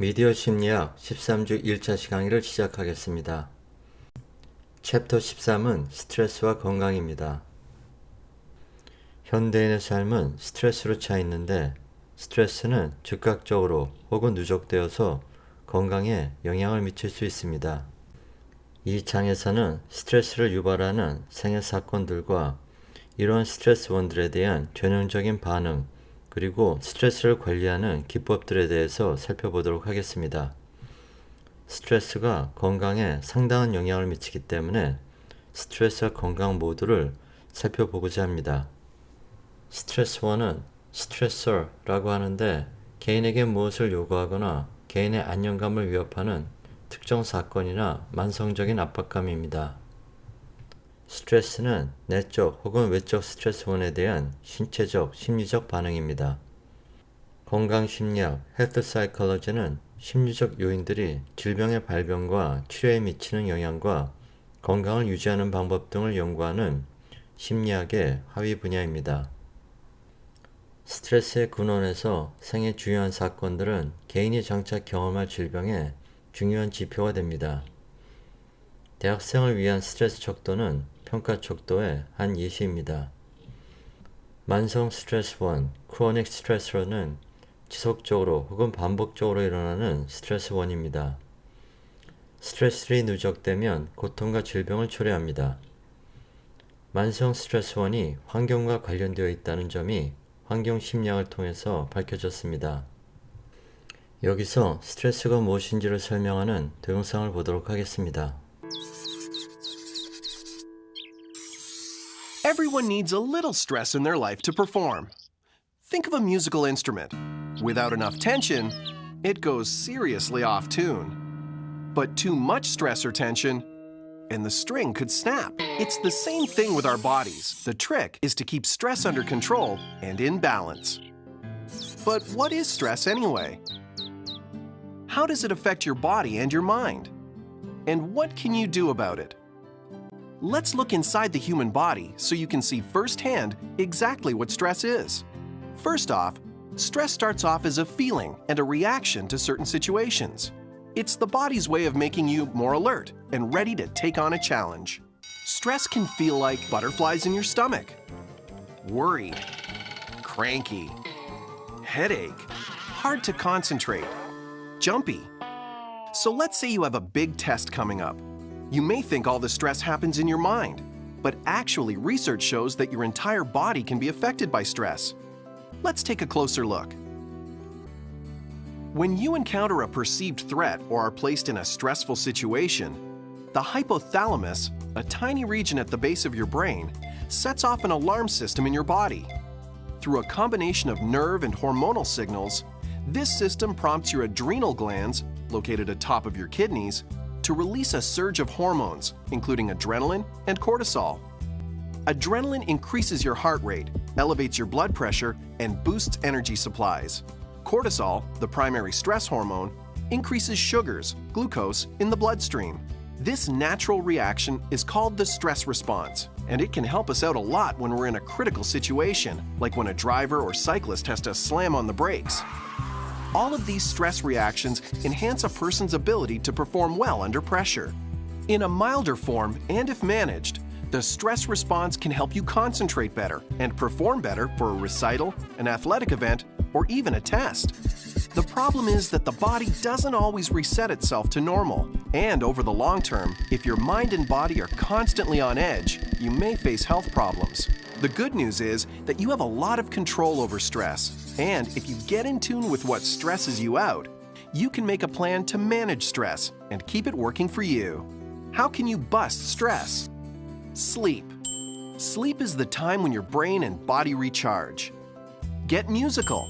미디어 심리학 13주 1차 강의를 시작하겠습니다. 챕터 13은 스트레스와 건강입니다. 현대인의 삶은 스트레스로 차 있는데 스트레스는 즉각적으로 혹은 누적되어서 건강에 영향을 미칠 수 있습니다. 이 장에서는 스트레스를 유발하는 생애 사건들과 이러한 스트레스원들에 대한 전형적인 반응, 그리고 스트레스를 관리하는 기법들에 대해서 살펴보도록 하겠습니다. 스트레스가 건강에 상당한 영향을 미치기 때문에 스트레스와 건강 모두를 살펴보고자 합니다. 스트레스원은 스트레서라고 하는데 개인에게 무엇을 요구하거나 개인의 안정감을 위협하는 특정 사건이나 만성적인 압박감입니다. 스트레스는 내적 혹은 외적 스트레스원에 대한 신체적, 심리적 반응입니다. 건강심리학, 헬스 사이콜로지는 심리적 요인들이 질병의 발병과 치료에 미치는 영향과 건강을 유지하는 방법 등을 연구하는 심리학의 하위 분야입니다. 스트레스의 근원에서 생애 중요한 사건들은 개인이 장차 경험할 질병의 중요한 지표가 됩니다. 대학생을 위한 스트레스 척도는 평가 척도의 한 예시입니다. 만성 스트레스원, 크로닉 스트레스는 지속적으로 혹은 반복적으로 일어나는 스트레스원입니다. 스트레스들이 누적되면 고통과 질병을 초래합니다. 만성 스트레스원이 환경과 관련되어 있다는 점이 환경심리학을 통해서 밝혀졌습니다. 여기서 스트레스가 무엇인지를 설명하는 동영상을 보도록 하겠습니다. Everyone needs a little stress in their life to perform. Think of a musical instrument. Without enough tension, it goes seriously off tune. But too much stress or tension, and the string could snap. It's the same thing with our bodies. The trick is to keep stress under control and in balance. But what is stress anyway? How does it affect your body and your mind? And what can you do about it? Let's look inside the human body so you can see firsthand exactly what stress is. First off, stress starts off as a feeling and a reaction to certain situations. It's the body's way of making you more alert and ready to take on a challenge. Stress can feel like butterflies in your stomach, worried, cranky, headache, hard to concentrate, jumpy. So let's say you have a big test coming up. You may think all the stress happens in your mind, but actually research shows that your entire body can be affected by stress. Let's take a closer look. When you encounter a perceived threat or are placed in a stressful situation, the hypothalamus, a tiny region at the base of your brain, sets off an alarm system in your body. Through a combination of nerve and hormonal signals, this system prompts your adrenal glands, located atop of your kidneys, to release a surge of hormones, including adrenaline and cortisol. Adrenaline increases your heart rate, elevates your blood pressure, and boosts energy supplies. Cortisol, the primary stress hormone, increases sugars, glucose, in the bloodstream. This natural reaction is called the stress response, and it can help us out a lot when we're in a critical situation, like when a driver or cyclist has to slam on the brakes. All of these stress reactions enhance a person's ability to perform well under pressure. In a milder form, and if managed, the stress response can help you concentrate better and perform better for a recital, an athletic event, or even a test. The problem is that the body doesn't always reset itself to normal, and over the long term, if your mind and body are constantly on edge, you may face health problems. The good news is that you have a lot of control over stress, and if you get in tune with what stresses you out, you can make a plan to manage stress and keep it working for you. How can you bust stress? Sleep. Sleep is the time when your brain and body recharge. Get musical.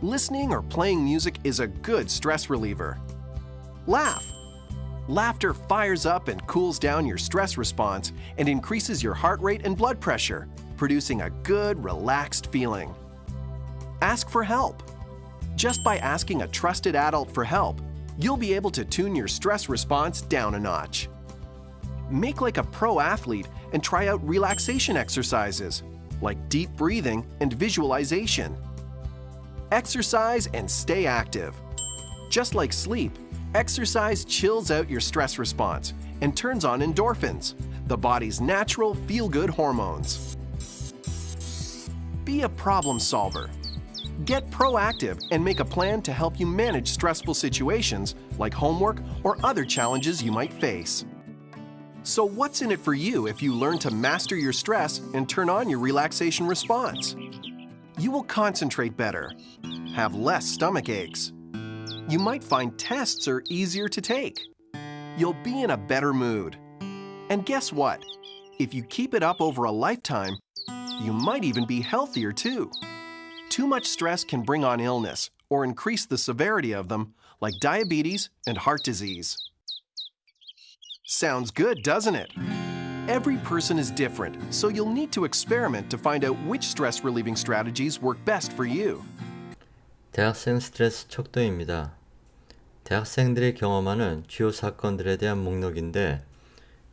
Listening or playing music is a good stress reliever. Laugh. Laughter fires up and cools down your stress response and increases your heart rate and blood pressure, producing a good, relaxed feeling. Ask for help. Just by asking a trusted adult for help, you'll be able to tune your stress response down a notch. Make like a pro athlete and try out relaxation exercises, like deep breathing and visualization. Exercise and stay active. Just like sleep, exercise chills out your stress response and turns on endorphins, the body's natural feel-good hormones. Be a problem solver. Get proactive and make a plan to help you manage stressful situations like homework or other challenges you might face. So what's in it for you if you learn to master your stress and turn on your relaxation response? You will concentrate better, have less stomach aches. You might find tests are easier to take. You'll be in a better mood. And guess what? If you keep it up over a lifetime, you might even be healthier too. Too much stress can bring on illness or increase the severity of them, like diabetes and heart disease. Sounds good, doesn't it? Every person is different, so you'll need to experiment to find out which stress-relieving strategies work best for you. 대학생 스트레스 척도입니다. 대학생들이 경험하는 주요 사건들에 대한 목록인데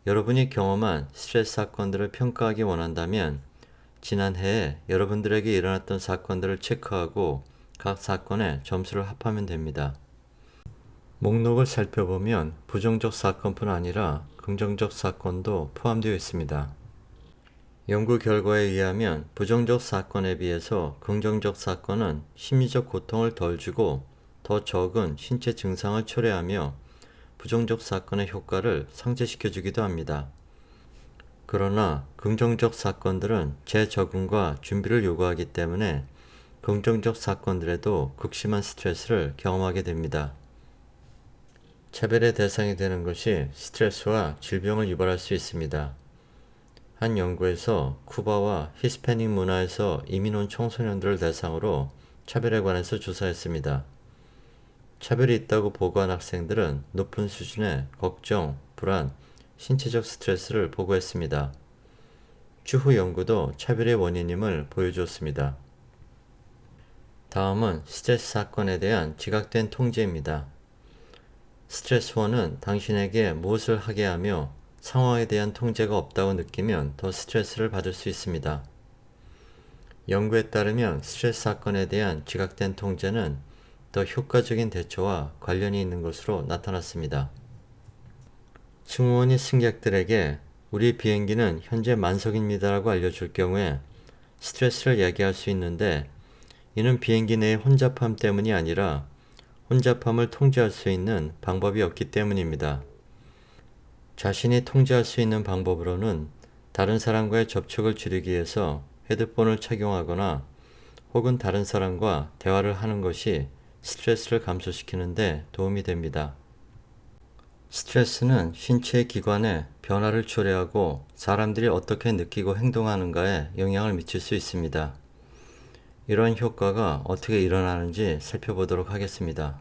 여러분이 경험한 스트레스 사건들을 평가하기 원한다면 지난 해에 여러분들에게 일어났던 사건들을 체크하고 각 사건에 점수를 합하면 됩니다. 목록을 살펴보면 부정적 사건뿐 아니라 긍정적 사건도 포함되어 있습니다. 연구 결과에 의하면 부정적 사건에 비해서 긍정적 사건은 심리적 고통을 덜 주고 더 적은 신체 증상을 초래하며 부정적 사건의 효과를 상쇄시켜주기도 합니다. 그러나 긍정적 사건들은 재적응과 준비를 요구하기 때문에 긍정적 사건들에도 극심한 스트레스를 경험하게 됩니다. 차별의 대상이 되는 것이 스트레스와 질병을 유발할 수 있습니다. 한 연구에서 쿠바와 히스패닉 문화에서 이민 온 청소년들을 대상으로 차별에 관해서 조사했습니다. 차별이 있다고 보고한 학생들은 높은 수준의 걱정, 불안, 신체적 스트레스를 보고했습니다. 추후 연구도 차별의 원인임을 보여주었습니다. 다음은 스트레스 사건에 대한 지각된 통제입니다. 스트레스원은 당신에게 무엇을 하게 하며 상황에 대한 통제가 없다고 느끼면 더 스트레스를 받을 수 있습니다. 연구에 따르면 스트레스 사건에 대한 지각된 통제는 더 효과적인 대처와 관련이 있는 것으로 나타났습니다. 승무원이 승객들에게 우리 비행기는 현재 만석입니다라고 알려줄 경우에 스트레스를 야기할 수 있는데 이는 비행기 내의 혼잡함 때문이 아니라 혼잡함을 통제할 수 있는 방법이 없기 때문입니다. 자신이 통제할 수 있는 방법으로는 다른 사람과의 접촉을 줄이기 위해서 헤드폰을 착용하거나 혹은 다른 사람과 대화를 하는 것이 스트레스를 감소시키는 데 도움이 됩니다. 스트레스는 신체의 기관에 변화를 초래하고 사람들이 어떻게 느끼고 행동하는가에 영향을 미칠 수 있습니다. 이러한 효과가 어떻게 일어나는지 살펴보도록 하겠습니다.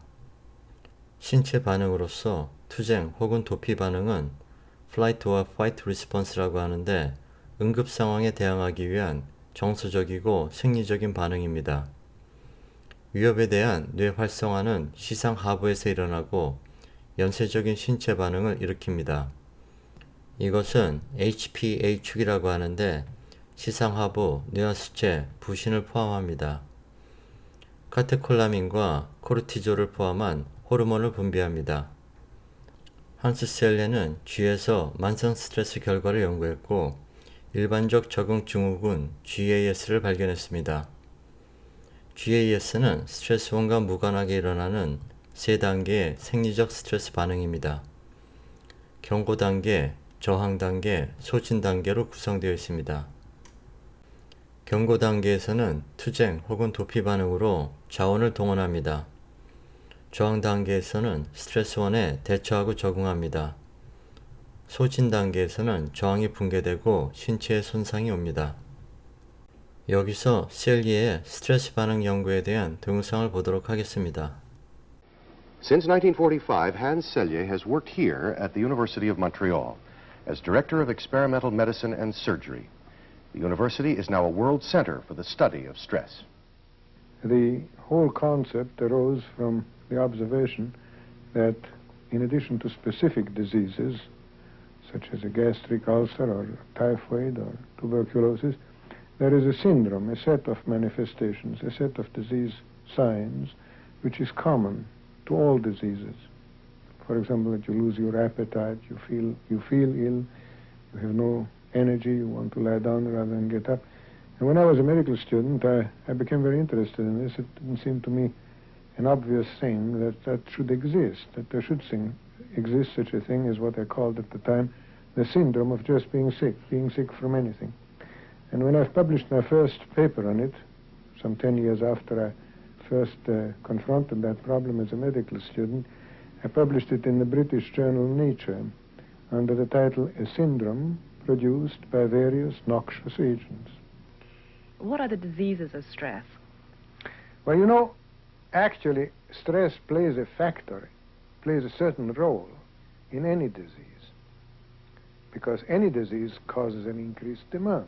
신체 반응으로서 투쟁 혹은 도피 반응은 Flight와 Fight Response라고 하는데 응급 상황에 대항하기 위한 정서적이고 생리적인 반응입니다. 위협에 대한 뇌 활성화는 시상 하부에서 일어나고 연쇄적인 신체 반응을 일으킵니다. 이것은 HPA축이라고 하는데 시상하부, 뇌하수체, 부신을 포함합니다. 카테콜라민과 코르티졸을 포함한 호르몬을 분비합니다. 한스 셀레는 쥐에서 만성 스트레스 결과를 연구했고 일반적 적응 증후군 GAS를 발견했습니다. GAS는 스트레스원과 무관하게 일어나는 세 단계의 생리적 스트레스 반응입니다. 경고 단계, 저항 단계, 소진 단계로 구성되어 있습니다. 경고 단계에서는 투쟁 혹은 도피 반응으로 자원을 동원합니다. 저항 단계에서는 스트레스원에 대처하고 적응합니다. 소진 단계에서는 저항이 붕괴되고 신체에 손상이 옵니다. 여기서 셀리의 스트레스 반응 연구에 대한 동영상을 보도록 하겠습니다. Since 1945, Hans Selye has worked here at the University of Montreal as Director of Experimental Medicine and Surgery. The university is now a world center for the study of stress. The whole concept arose from the observation that in addition to specific diseases, such as a gastric ulcer or typhoid or tuberculosis, there is a syndrome, a set of manifestations, a set of disease signs, which is common to all diseases. For example, that you lose your appetite, you feel ill, you have no energy, you want to lie down rather than get up. And when I was a medical student, I became very interested in this. It didn't seem to me an obvious thing that should exist, that there should exist such a thing as what I called at the time the syndrome of just being sick from anything. And when I've published my first paper on it, some 10 years after I first confronted that problem as a medical student, I published it in the British journal Nature under the title A Syndrome Produced by Various Noxious Agents. What are the diseases of stress? Well, you know, actually, stress plays a certain role in any disease, because any disease causes an increased demand.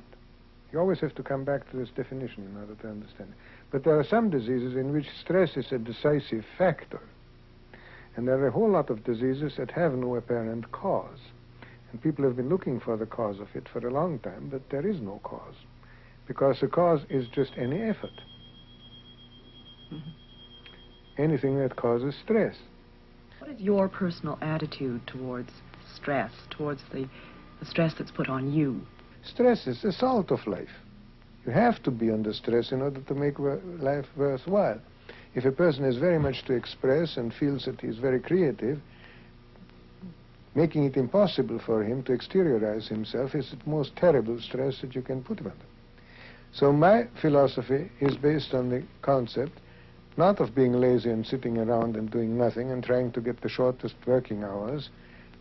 You always have to come back to this definition in order to understand it. But there are some diseases in which stress is a decisive factor. And there are a whole lot of diseases that have no apparent cause. And people have been looking for the cause of it for a long time, but there is no cause. Because the cause is just any effort. Anything that causes stress. What is your personal attitude towards stress, towards the stress that's put on you? Stress is the salt of life. You have to be under stress in order to make life worthwhile. If a person has very much to express and feels that he's very creative, making it impossible for him to exteriorize himself is the most terrible stress that you can put him under. So my philosophy is based on the concept not of being lazy and sitting around and doing nothing and trying to get the shortest working hours,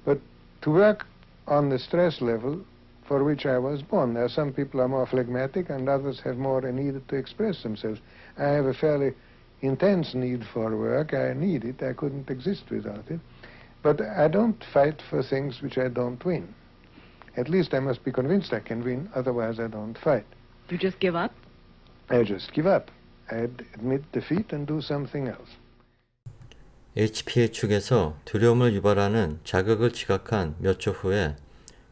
but to work on the stress level for which I was born. Now, some people are more phlegmatic and others have more a need to express themselves. I have a fairly intense need for work. I need it. I couldn't exist without it. But I don't fight for things which I don't win. At least I must be convinced I can win, otherwise I don't fight. You just give up? I just give up. I admit defeat and do something else. HPA 측에서 두려움을 유발하는 자극을 지각한 몇 초 후에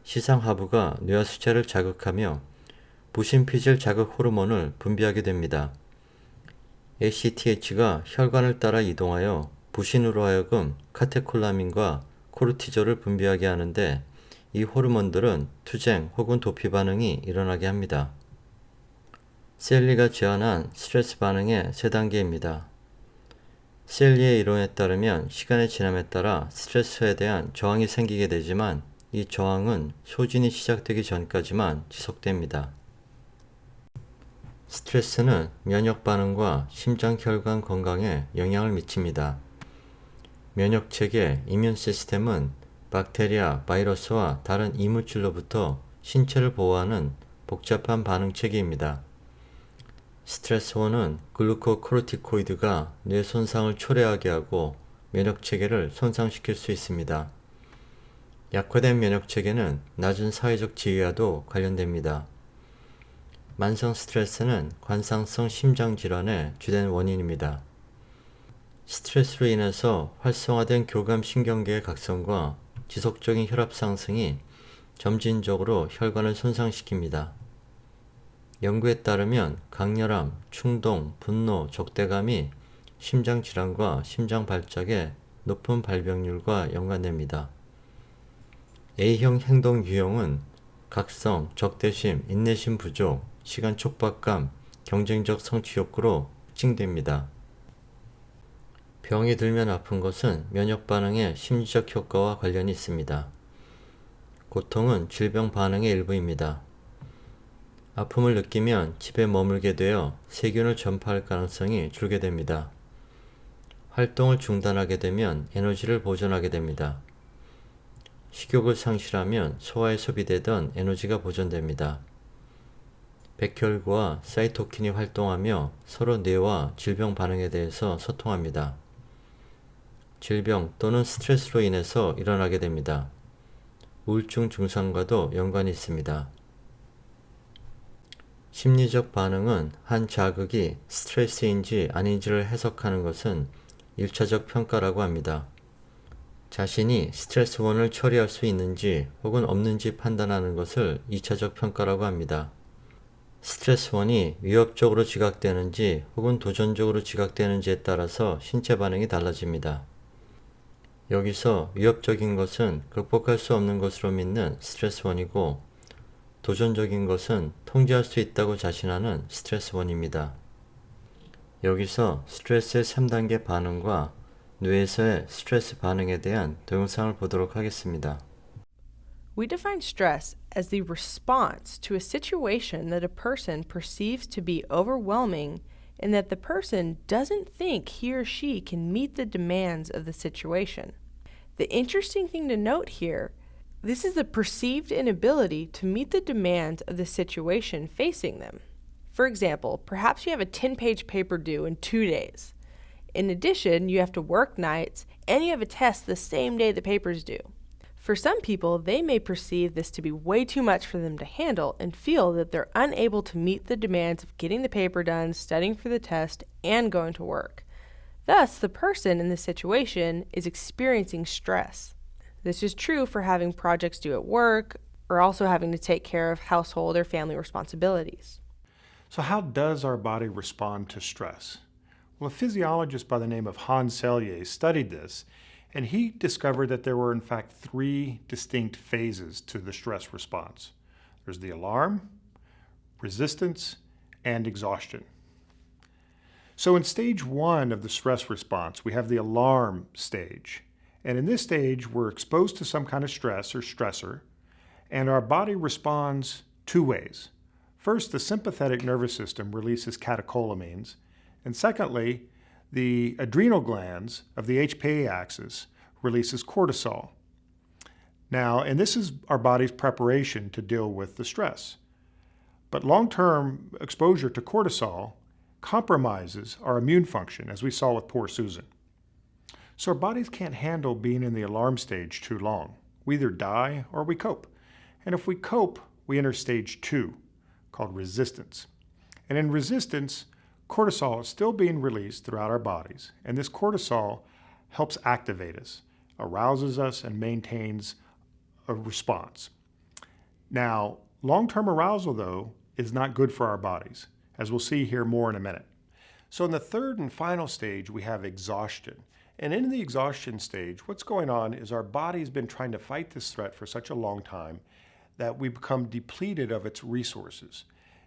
시상하부가 뇌하수체를 자극하며 부신피질 자극 호르몬을 분비하게 됩니다. ACTH가 혈관을 따라 이동하여 부신으로 하여금 카테콜라민과 코르티졸을 분비하게 하는데 이 호르몬들은 투쟁 혹은 도피 반응이 일어나게 합니다. 셀리가 제안한 스트레스 반응의 세 단계입니다. 셀리의 이론에 따르면 시간의 지남에 따라 스트레스에 대한 저항이 생기게 되지만 이 저항은 소진이 시작되기 전까지만 지속됩니다. 스트레스는 면역 반응과 심장혈관 건강에 영향을 미칩니다. 면역체계, 이뮨 시스템은 박테리아, 바이러스와 다른 이물질로부터 신체를 보호하는 복잡한 반응체계입니다. 스트레스호는 글루코코르티코이드가 뇌 손상을 초래하게 하고 면역체계를 손상시킬 수 있습니다. 약화된 면역체계는 낮은 사회적 지위와도 관련됩니다. 만성 스트레스는 관상성 심장질환의 주된 원인입니다. 스트레스로 인해서 활성화된 교감신경계의 각성과 지속적인 혈압 상승이 점진적으로 혈관을 손상시킵니다. 연구에 따르면 강렬함, 충동, 분노, 적대감이 심장질환과 심장발작의 높은 발병률과 연관됩니다. A형 행동 유형은 각성, 적대심, 인내심 부족, 시간 촉박감, 경쟁적 성취 욕구로 특징됩니다. 병이 들면 아픈 것은 면역 반응의 심리적 효과와 관련이 있습니다. 고통은 질병 반응의 일부입니다. 아픔을 느끼면 집에 머물게 되어 세균을 전파할 가능성이 줄게 됩니다. 활동을 중단하게 되면 에너지를 보존하게 됩니다. 식욕을 상실하면 소화에 소비되던 에너지가 보존됩니다. 백혈구와 사이토킨이 활동하며 서로 뇌와 질병 반응에 대해서 소통합니다. 질병 또는 스트레스로 인해서 일어나게 됩니다. 우울증 증상과도 연관이 있습니다. 심리적 반응은 한 자극이 스트레스인지 아닌지를 해석하는 것은 1차적 평가라고 합니다. 자신이 스트레스원을 처리할 수 있는지 혹은 없는지 판단하는 것을 2차적 평가라고 합니다. 스트레스원이 위협적으로 지각되는지 혹은 도전적으로 지각되는지에 따라서 신체 반응이 달라집니다. 여기서 위협적인 것은 극복할 수 없는 것으로 믿는 스트레스 1이고 도전적인 것은 통제할 수 있다고 자신하는 스트레스 1입니다. 여기서 스트레스의 3단계 반응과 뇌에서의 스트레스 반응에 대한 동영상을 보도록 하겠습니다. We define stress as the response to a situation that a person perceives to be overwhelming and that the person doesn't think he or she can meet the demands of the situation. The interesting thing to note here, this is the perceived inability to meet the demands of the situation facing them. For example, perhaps you have a 10-page paper due in 2 days. In addition, you have to work nights and you have a test the same day the paper is due. For some people, they may perceive this to be way too much for them to handle and feel that they're unable to meet the demands of getting the paper done, studying for the test, and going to work. Thus, the person in this situation is experiencing stress. This is true for having projects due at work or also having to take care of household or family responsibilities. So how does our body respond to stress? Well, a physiologist by the name of Hans Selye studied this, and he discovered that there were in fact 3 distinct phases to the stress response. There's the alarm, resistance, and exhaustion. So in stage 1 of the stress response, we have the alarm stage. And in this stage, we're exposed to some kind of stress or stressor, and our body responds 2 ways. First, the sympathetic nervous system releases catecholamines, and secondly, the adrenal glands of the HPA axis releases cortisol. Now, and this is our body's preparation to deal with the stress. But long-term exposure to cortisol compromises our immune function, as we saw with poor Susan. So our bodies can't handle being in the alarm stage too long. We either die or we cope. And if we cope, we enter stage 2, called resistance. And in resistance, cortisol is still being released throughout our bodies, and this cortisol helps activate us, arouses us, and maintains a response. Now, long-term arousal, though, is not good for our bodies, as we'll see here more in a minute. So in the third and final stage, we have exhaustion. And in the exhaustion stage, what's going on is our body's been trying to fight this threat for such a long time that we become depleted of its resources.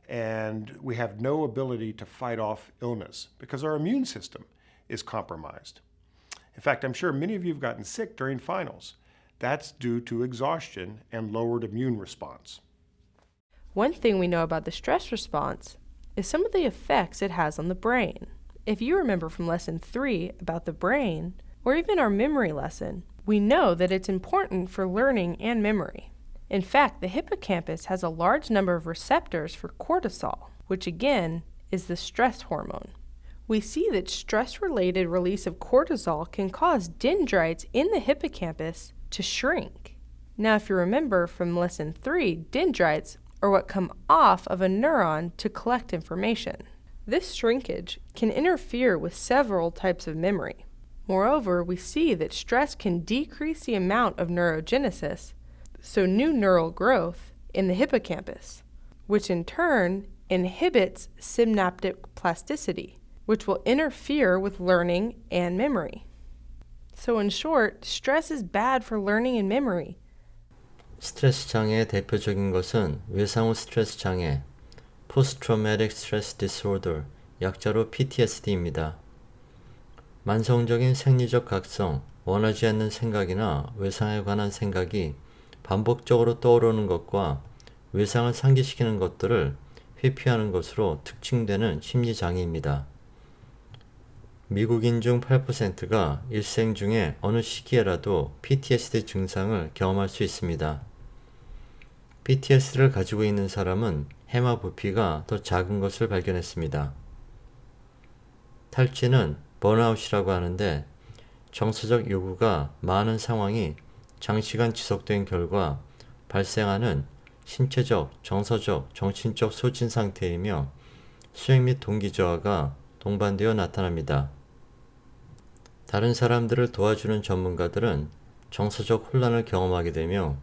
And we have no ability to fight off illness because our immune system is compromised. In fact, I'm sure many of you have gotten sick during finals. That's due to exhaustion and lowered immune response. One thing we know about the stress response is some of the effects it has on the brain. If you remember from lesson 3 about the brain, or even our memory lesson, we know that it's important for learning and memory. In fact, the hippocampus has a large number of receptors for cortisol, which again is the stress hormone. We see that stress-related release of cortisol can cause dendrites in the hippocampus to shrink. Now, if you remember from lesson 3, dendrites are what come off of a neuron to collect information. This shrinkage can interfere with several types of memory. Moreover, we see that stress can decrease the amount of neurogenesis, so new neural growth, in the hippocampus, which in turn inhibits synaptic plasticity, which will interfere with learning and memory. So in short, stress is bad for learning and memory. 스트레스 장애의 대표적인 것은 외상 후 스트레스 장애, Post Traumatic Stress Disorder, 약자로 PTSD입니다. 만성적인 생리적 각성, 원하지 않는 생각이나 외상에 관한 생각이 반복적으로 떠오르는 것과 외상을 상기시키는 것들을 회피하는 것으로 특징되는 심리장애입니다. 미국인 중 8%가 일생 중에 어느 시기에라도 PTSD 증상을 경험할 수 있습니다. PTSD를 가지고 있는 사람은 해마 부피가 더 작은 것을 발견했습니다. 탈진은 번아웃이라고 하는데 정서적 요구가 많은 상황이 장시간 지속된 결과 발생하는 신체적, 정서적, 정신적 소진 상태이며 수행 및 동기 저하가 동반되어 나타납니다. 다른 사람들을 도와주는 전문가들은 정서적 혼란을 경험하게 되며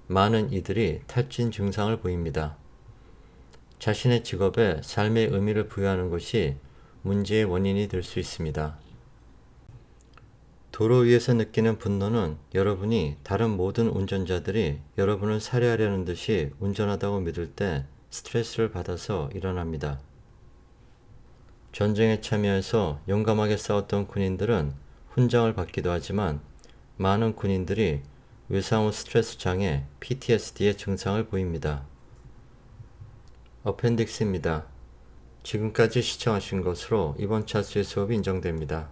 많은 이들이 탈진 증상을 보입니다. 자신의 직업에 삶의 의미를 부여하는 것이 문제의 원인이 될 수 있습니다. 도로 위에서 느끼는 분노는 여러분이 다른 모든 운전자들이 여러분을 살해하려는 듯이 운전하다고 믿을 때 스트레스를 받아서 일어납니다. 전쟁에 참여해서 용감하게 싸웠던 군인들은 훈장을 받기도 하지만 많은 군인들이 외상 후 스트레스 장애 PTSD의 증상을 보입니다. 어펜딕스입니다. 지금까지 시청하신 것으로 이번 차수의 수업이 인정됩니다.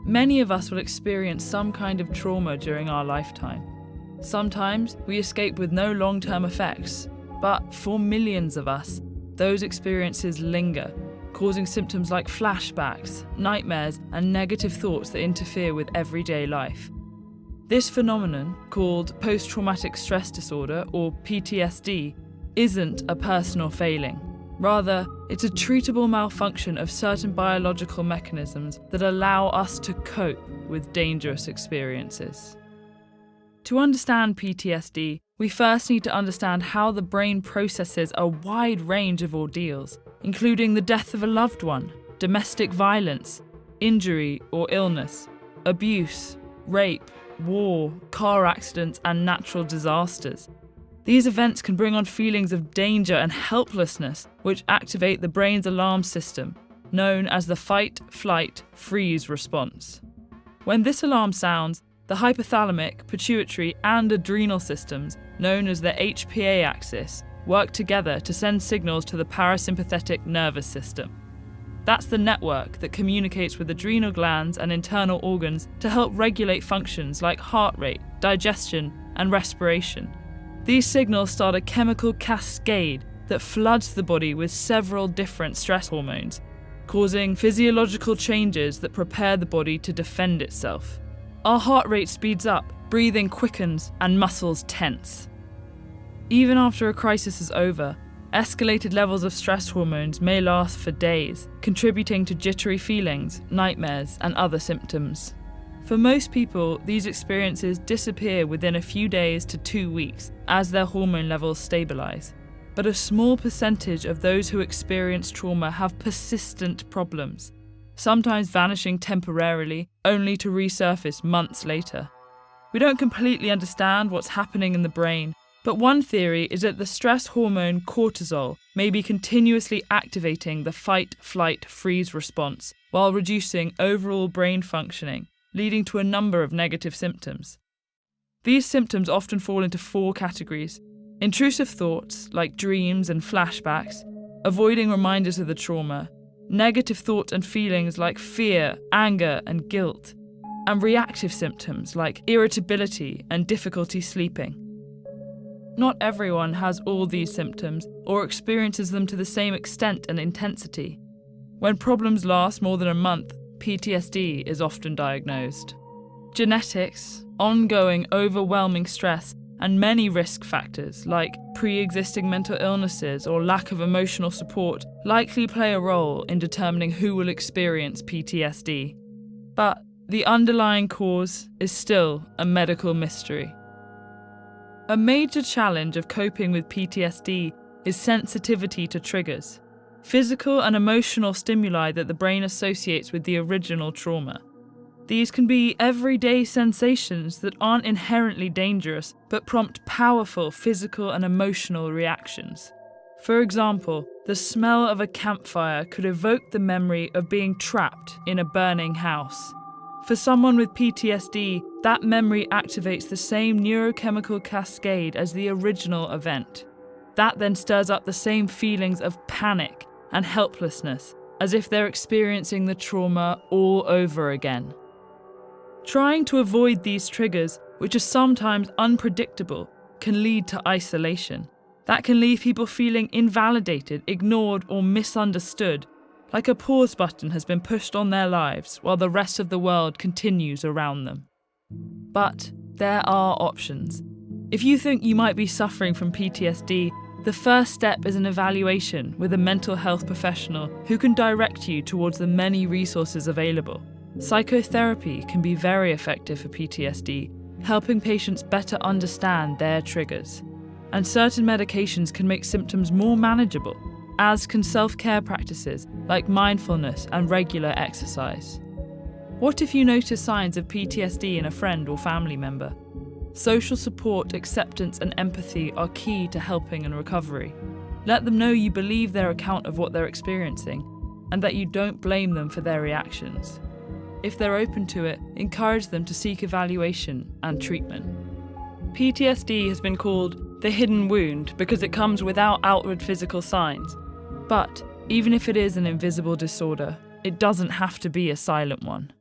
Many of us will experience some kind of trauma during our lifetime. Sometimes we escape with no long-term effects, but for millions of us, those experiences linger, causing symptoms like flashbacks, nightmares, and negative thoughts that interfere with everyday life. This phenomenon, called post-traumatic stress disorder, or PTSD, isn't a personal failing. Rather, it's a treatable malfunction of certain biological mechanisms that allow us to cope with dangerous experiences. To understand PTSD, we first need to understand how the brain processes a wide range of ordeals, including the death of a loved one, domestic violence, injury or illness, abuse, rape, war, car accidents, and natural disasters. These events can bring on feelings of danger and helplessness, which activate the brain's alarm system, known as the fight, flight, freeze response. When this alarm sounds, the hypothalamic, pituitary, and adrenal systems, known as the HPA axis, work together to send signals to the parasympathetic nervous system. That's the network that communicates with adrenal glands and internal organs to help regulate functions like heart rate, digestion, and respiration. These signals start a chemical cascade that floods the body with several different stress hormones, causing physiological changes that prepare the body to defend itself. Our heart rate speeds up, breathing quickens, and muscles tense. Even after a crisis is over, escalated levels of stress hormones may last for days, contributing to jittery feelings, nightmares, and other symptoms. For most people, these experiences disappear within a few days to 2 weeks as their hormone levels stabilize. But a small percentage of those who experience trauma have persistent problems, sometimes vanishing temporarily, only to resurface months later. We don't completely understand what's happening in the brain, but one theory is that the stress hormone cortisol may be continuously activating the fight, flight, freeze response while reducing overall brain functioning, leading to a number of negative symptoms. These symptoms often fall into 4 categories: intrusive thoughts, like dreams and flashbacks, avoiding reminders of the trauma, negative thoughts and feelings like fear, anger, and guilt, and reactive symptoms like irritability and difficulty sleeping. Not everyone has all these symptoms or experiences them to the same extent and intensity. When problems last more than a month, PTSD is often diagnosed. Genetics, ongoing overwhelming stress, and many risk factors like pre-existing mental illnesses or lack of emotional support likely play a role in determining who will experience PTSD. But the underlying cause is still a medical mystery. A major challenge of coping with PTSD is sensitivity to triggers, physical and emotional stimuli that the brain associates with the original trauma. These can be everyday sensations that aren't inherently dangerous, but prompt powerful physical and emotional reactions. For example, the smell of a campfire could evoke the memory of being trapped in a burning house. For someone with PTSD, that memory activates the same neurochemical cascade as the original event. That then stirs up the same feelings of panic and helplessness, as if they're experiencing the trauma all over again. Trying to avoid these triggers, which are sometimes unpredictable, can lead to isolation. That can leave people feeling invalidated, ignored, or misunderstood, like a pause button has been pushed on their lives while the rest of the world continues around them. But there are options. If you think you might be suffering from PTSD, the first step is an evaluation with a mental health professional who can direct you towards the many resources available. Psychotherapy can be very effective for PTSD, helping patients better understand their triggers. And certain medications can make symptoms more manageable, as can self-care practices like mindfulness and regular exercise. What if you notice signs of PTSD in a friend or family member? Social support, acceptance, and empathy are key to helping and recovery. Let them know you believe their account of what they're experiencing and that you don't blame them for their reactions. If they're open to it, encourage them to seek evaluation and treatment. PTSD has been called the hidden wound because it comes without outward physical signs. But even if it is an invisible disorder, it doesn't have to be a silent one.